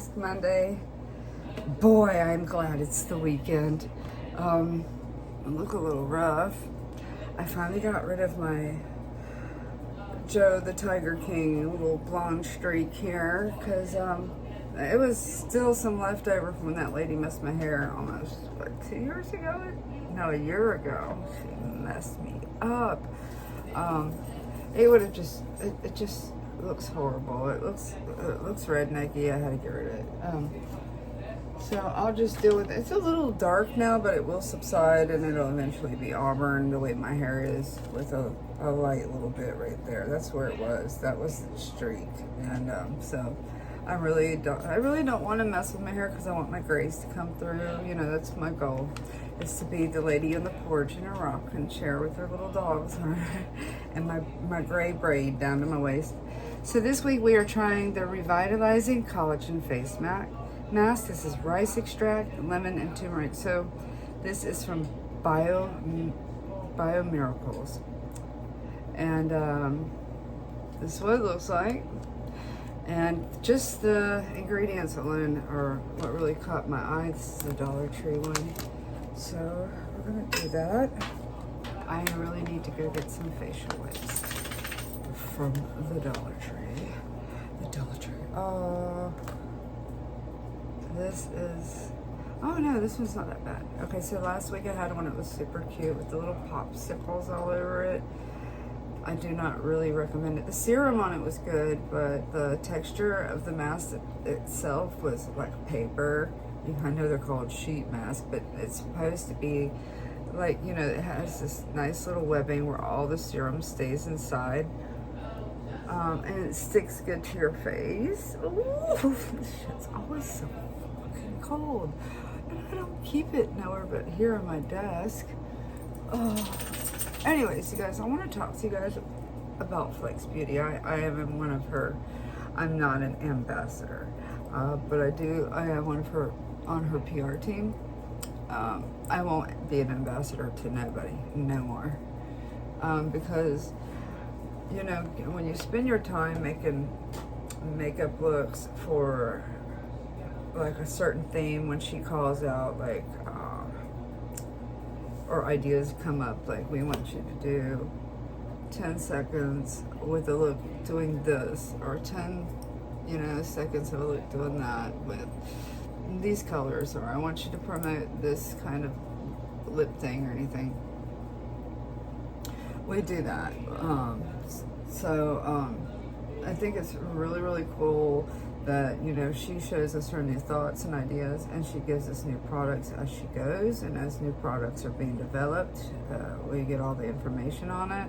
Mask Monday. Boy, I'm glad it's the weekend. I look a little rough. I finally got rid of my Joe the Tiger King little blonde streak here because it was still some leftover from when that lady messed my hair almost, what, 2 years ago? No, a year ago. She messed me up. It would have just, it just looks horrible. It looks rednecky. I had to get rid of it. So I'll just deal with it. It's a little dark now, but it will subside and it'll eventually be auburn the way my hair is, with a light little bit right there. That's where it was. That was the streak. And so I really don't want to mess with my hair because I want my grays to come through. You know, that's my goal, is to be the lady on the porch in a rocking chair with her little dogs and my gray braid down to my waist. So this week we are trying the Revitalizing Collagen Face Mask. This is rice extract, lemon, and turmeric. So this is from Bio Miracles. And this is what it looks like. And just the ingredients alone are what really caught my eye. This is the Dollar Tree one. So we're gonna do that. I really need to go get some facial wipes from the Dollar Tree. The Dollar Tree. This is, oh no, this one's not that bad. Okay, so last week I had one that was super cute with the little popsicles all over it. I do not really recommend it. The serum on it was good, but the texture of the mask itself was like paper. I know they're called sheet masks, but it's supposed to be like, you know, it has this nice little webbing where all the serum stays inside. And it sticks good to your face. Ooh, this shit's always so fucking cold. And I don't keep it nowhere but here on my desk. Oh. Anyways, you guys, I want to talk to you guys about Flexbeauty. I am one of her, I'm not an ambassador, but I am one of her, on her PR team. I won't be an ambassador to nobody no more. Because, you know, when you spend your time making makeup looks for like a certain theme, when she calls out like, or ideas come up, like we want you to do 10 seconds with a look doing this, or 10, you know, seconds of a look doing that with these colors, or I want you to promote this kind of lip thing or anything. We do that. I think it's really, really cool that, you know, she shows us her new thoughts and ideas, and she gives us new products as she goes, and as new products are being developed, we get all the information on it.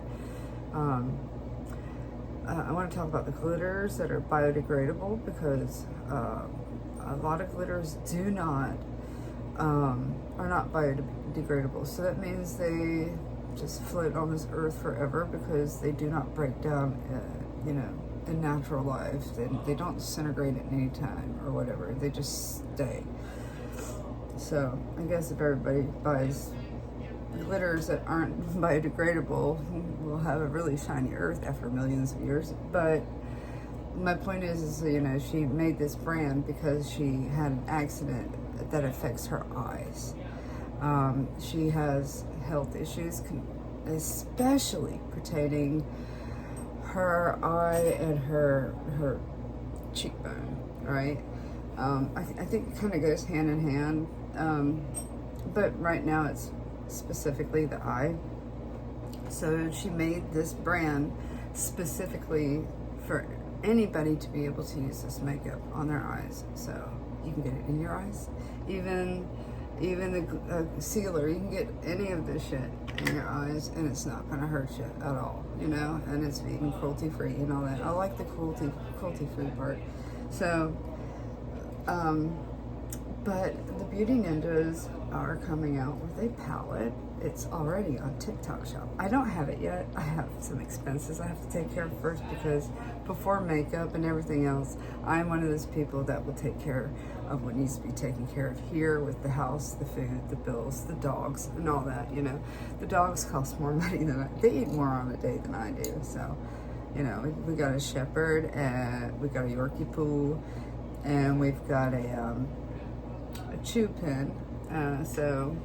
I want to talk about the glitters that are biodegradable, because a lot of glitters are not biodegradable. So that means they just float on this earth forever because they do not break down, you know, in natural life. They don't disintegrate at any time or whatever. They just stay. So I guess if everybody buys glitters that aren't biodegradable, we'll have a really shiny earth after millions of years. But my point is, you know, she made this brand because she had an accident that affects her eyes. She has health issues, especially pertaining her eye and her cheekbone, right? I think it kind of goes hand in hand, but right now it's specifically the eye. So she made this brand specifically for anybody to be able to use this makeup on their eyes. So you can get it in your eyes, even the sealer, you can get any of this shit in your eyes and it's not gonna hurt you at all, you know, and it's vegan, cruelty free and all that. I like the cruelty free part. So but the Beauty Ninjas are coming out with a palette. It's already on TikTok Shop. I don't have it yet. I have some expenses I have to take care of first, because before makeup and everything else, I'm one of those people that will take care of what needs to be taken care of here with the house, the food, the bills, the dogs, and all that, you know. The dogs cost more money than they eat more on a day than I do. So, you know, we got a shepherd and we got a Yorkie poo. And we've got a chew pin. So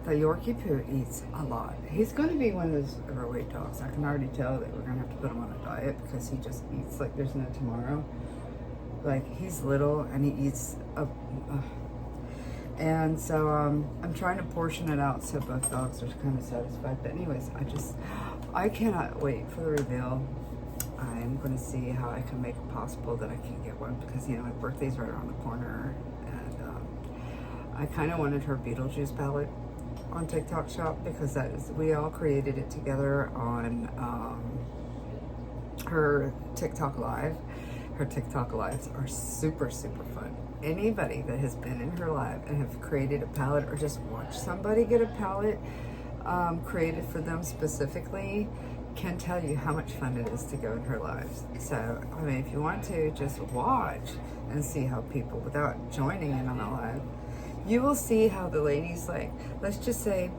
the Yorkie Poo eats a lot. He's going to be one of those overweight dogs. I can already tell that we're going to have to put him on a diet because he just eats like there's no tomorrow. Like, he's little and he eats and so I'm trying to portion it out so both dogs are kind of satisfied. But anyways, I cannot wait for the reveal. I'm going to see how I can make it possible that I can get one because, you know, my birthday's right around the corner. And I kind of wanted her Beetlejuice palette on TikTok Shop because we all created it together on her TikTok Live. Her TikTok Lives are super, super fun. Anybody that has been in her live and have created a palette or just watched somebody get a palette created for them specifically can tell you how much fun it is to go in her lives. So, I mean, if you want to just watch and see how people, without joining in on a live, you will see how the ladies, like, let's just say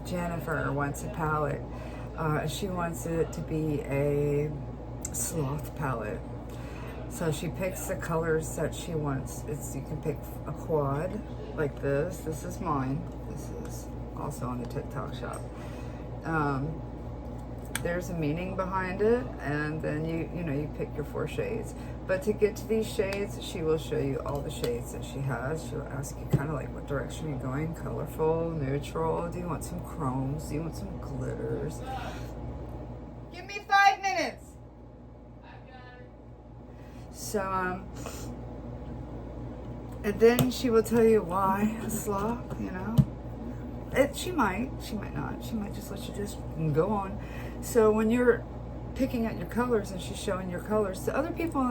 Jennifer wants a palette. She wants it to be a sloth palette. So she picks the colors that she wants. You can pick a quad like this. This is mine. This is also on the TikTok Shop. There's a meaning behind it, and then you pick your 4 shades. But to get to these shades, she will show you all the shades that she has. She'll ask you kind of like what direction you're going, colorful, neutral. Do you want some chromes? Do you want some glitters? Give me 5 minutes. So, and then she will tell you why a sloth, you know. She might not. She might just let you just go on. So when you're picking out your colors and she's showing your colors, the other people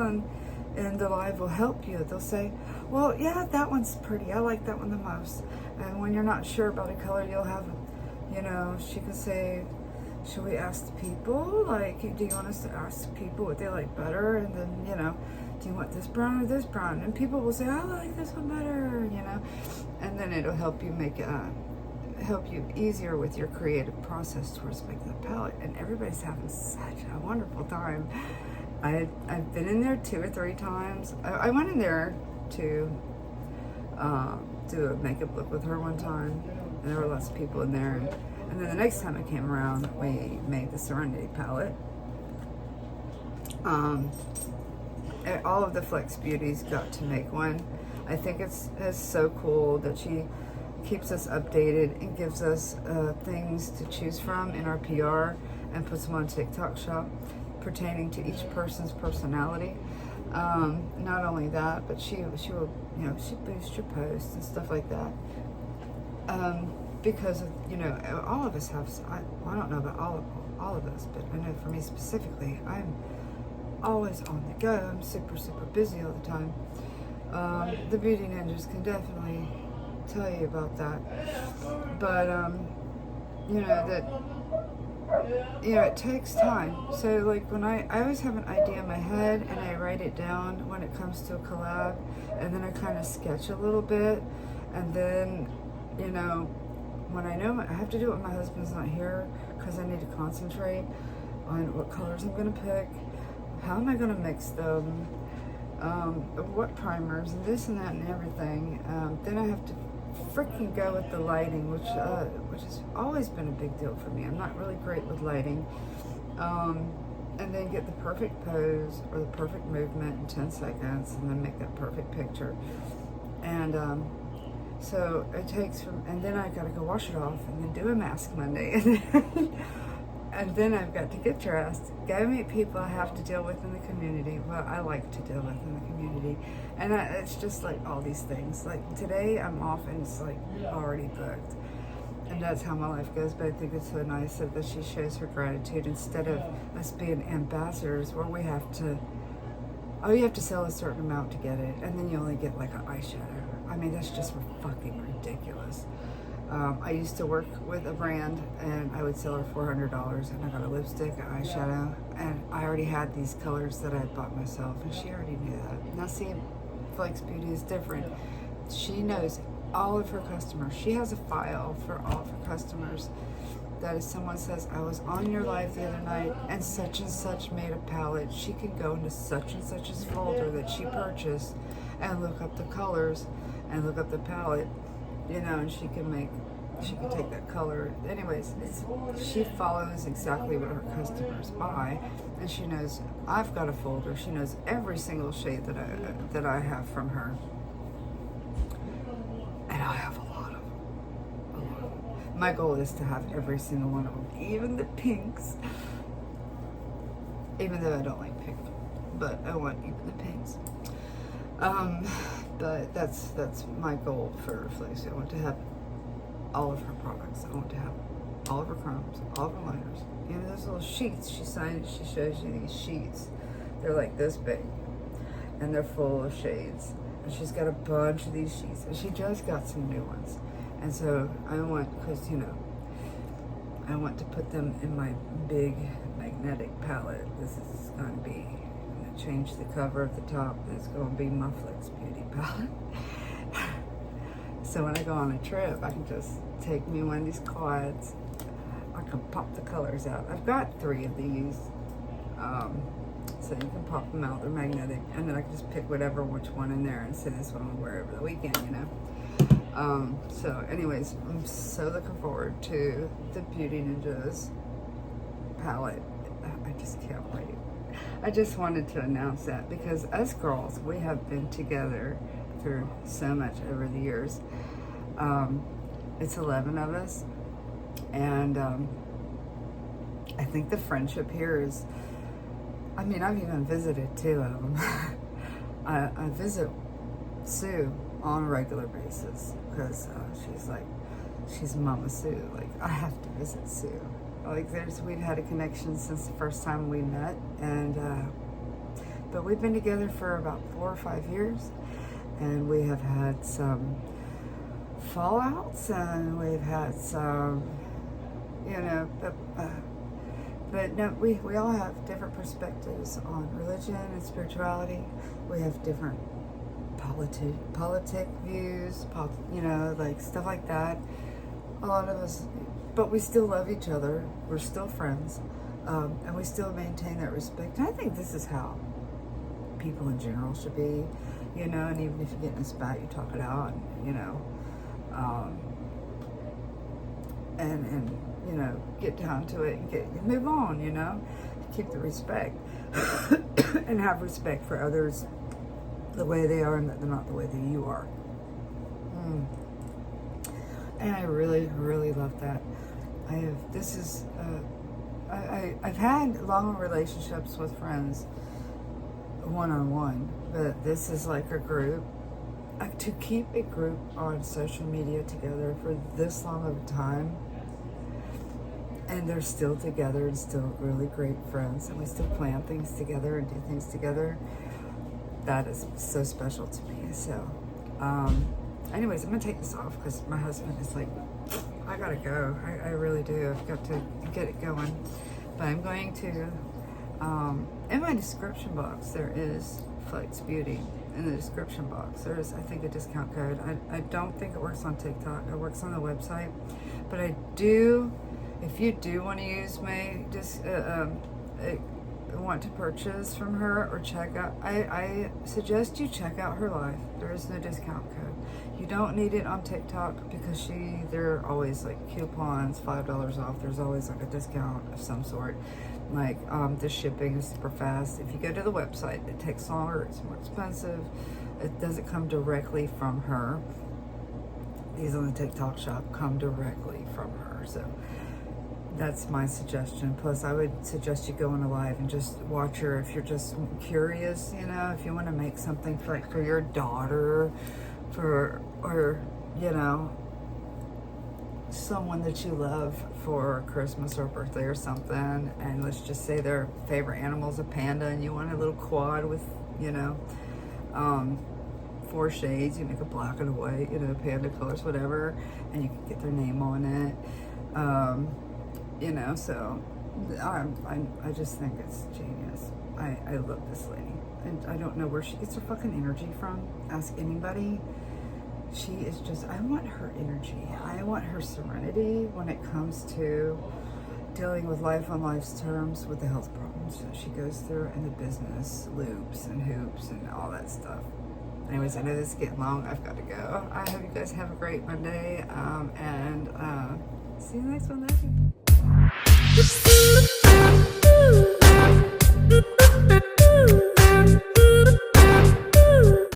in the live will help you. They'll say, well, yeah, that one's pretty. I like that one the most. And when you're not sure about a color, you'll have, she can say, should we ask the people? Like, do you want us to ask people what they like better? And then, do you want this brown or this brown? And people will say, I like this one better, And then it'll help you help you easier with your creative process towards making the palette. And everybody's having such a wonderful time. I've been in there 2 or 3 times. I went in there to do a makeup look with her one time, and there were lots of people in there. And then the next time I came around, we made the Serenity palette. All of the Flexbeauties got to make one. I think it's so cool that she keeps us updated and gives us things to choose from in our PR and puts them on TikTok Shop pertaining to each person's personality. Not only that, but she will, she boosts your posts and stuff like that. Because of, all of us have, I don't know about all of us, but I know for me specifically, I'm always on the go. I'm super, super busy all the time. The beauty ninjas can definitely tell you about that. But, it takes time. So, like, when I always have an idea in my head and I write it down when it comes to a collab, and then I kind of sketch a little bit, and then, when I know I have to do it when my husband's not here because I need to concentrate on what colors I'm going to pick, how am I going to mix them, what primers and this and that and everything. Then I have to freaking go with the lighting, which has always been a big deal for me. I'm not really great with lighting. And then get the perfect pose or the perfect movement in 10 seconds and then make that perfect picture. And so it takes and then I gotta go wash it off and then do a mask Monday. And then I've got to get dressed, go meet people I have to deal with in the community. Well, I like to deal with in the community. And it's just like all these things. Like today I'm off and it's like already booked. And that's how my life goes. But I think it's so nice that she shows her gratitude instead of us being ambassadors where we have to, you have to sell a certain amount to get it. And then you only get like an eyeshadow. I mean, that's just fucking ridiculous. I used to work with a brand and I would sell her $400 and I got a lipstick, an eyeshadow, and I already had these colors that I had bought myself and she already knew that. Now see, Flexbeauty is different. She knows all of her customers. She has a file for all of her customers. That if someone says, I was on your live the other night and such made a palette, she can go into such and such's folder that she purchased and look up the colors and look up the palette, you know, and she can take that color. Anyways, she follows exactly what her customers buy, and she knows I've got a folder. She knows every single shade that I have from her, and I have a lot of them. My goal is to have every single one of them, even the pinks. Even though I don't like pink, but I want even the pinks. But that's my goal for Flexbeauty. I want to have all of her products. I want to have all of her chromes, all of her liners. You know those little sheets she shows you these sheets. They're like this big, and they're full of shades. And she's got a bunch of these sheets, and she just got some new ones. And so I want, because you know, I want to put them in my big magnetic palette. This is going to be, I'm going to change the cover at the top. It's going to be my Flexbeauty palette. So when I go on a trip, I can just take me one of these quads. I can pop the colors out. I've got 3 of these. So you can pop them out, they're magnetic. And then I can just pick which one in there and say this one I'll wear over the weekend, you know. So anyways, I'm so looking forward to the Beauty Ninjas palette. I just can't wait. I just wanted to announce that because us girls, we have been together through so much over the years. It's 11 of us, and I think the friendship here is, I mean, I've even visited 2 of them. I visit Sue on a regular basis because she's Mama Sue. Like, I have to visit Sue. Like, we've had a connection since the first time we met, and but we've been together for about 4 or 5 years, and we have had some fallouts, and we've had some, you know, but no, we all have different perspectives on religion and spirituality. We have different politic views, you know, like stuff like that. A lot of us, but we still love each other. We're still friends, and we still maintain that respect. And I think this is how people in general should be, you know. And even if you get in a spat, you talk it out, you know, and you know, get down to it and move on, you know. Keep the respect and have respect for others the way they are and that they're not the way that you are. And I really, really love that. I've had long relationships with friends one-on-one, but this is like a group. To keep a group on social media together for this long of a time, and they're still together and still really great friends, and we still plan things together and do things together, that is so special to me. So anyways, I'm gonna take this off because my husband is like, I gotta go. I really do. I've got to get it going. But I'm going to, in my description box, there is Flexbeauty. In the description box, there is, I think, a discount code. I don't think it works on TikTok. It works on the website. But I do, if you do want to use me, just want to purchase from her or check out, I suggest you check out her live. There is no discount code. You don't need it on TikTok because there are always like coupons, $5 off. There's always like a discount of some sort. Like the shipping is super fast. If you go to the website, it takes longer, it's more expensive. It doesn't come directly from her. These on the TikTok shop come directly from her. So that's my suggestion. Plus, I would suggest you go on a live and just watch her if you're just curious, you know, if you want to make something for your daughter, or you know, someone that you love for Christmas or birthday or something, and let's just say their favorite animal is a panda, and you want a little quad with, you know, 4 shades. You make a black and a white, you know, panda colors, whatever, and you can get their name on it. You know, so I just think it's genius. I love this lady, and I don't know where she gets her fucking energy from. Ask anybody. she is just, I want her energy. I want her serenity when it comes to dealing with life on life's terms with the health problems that she goes through and the business loops and hoops and all that stuff. Anyways, I know this is getting long. I've got to go. I hope you guys have a great Monday, and see you next one. Love you.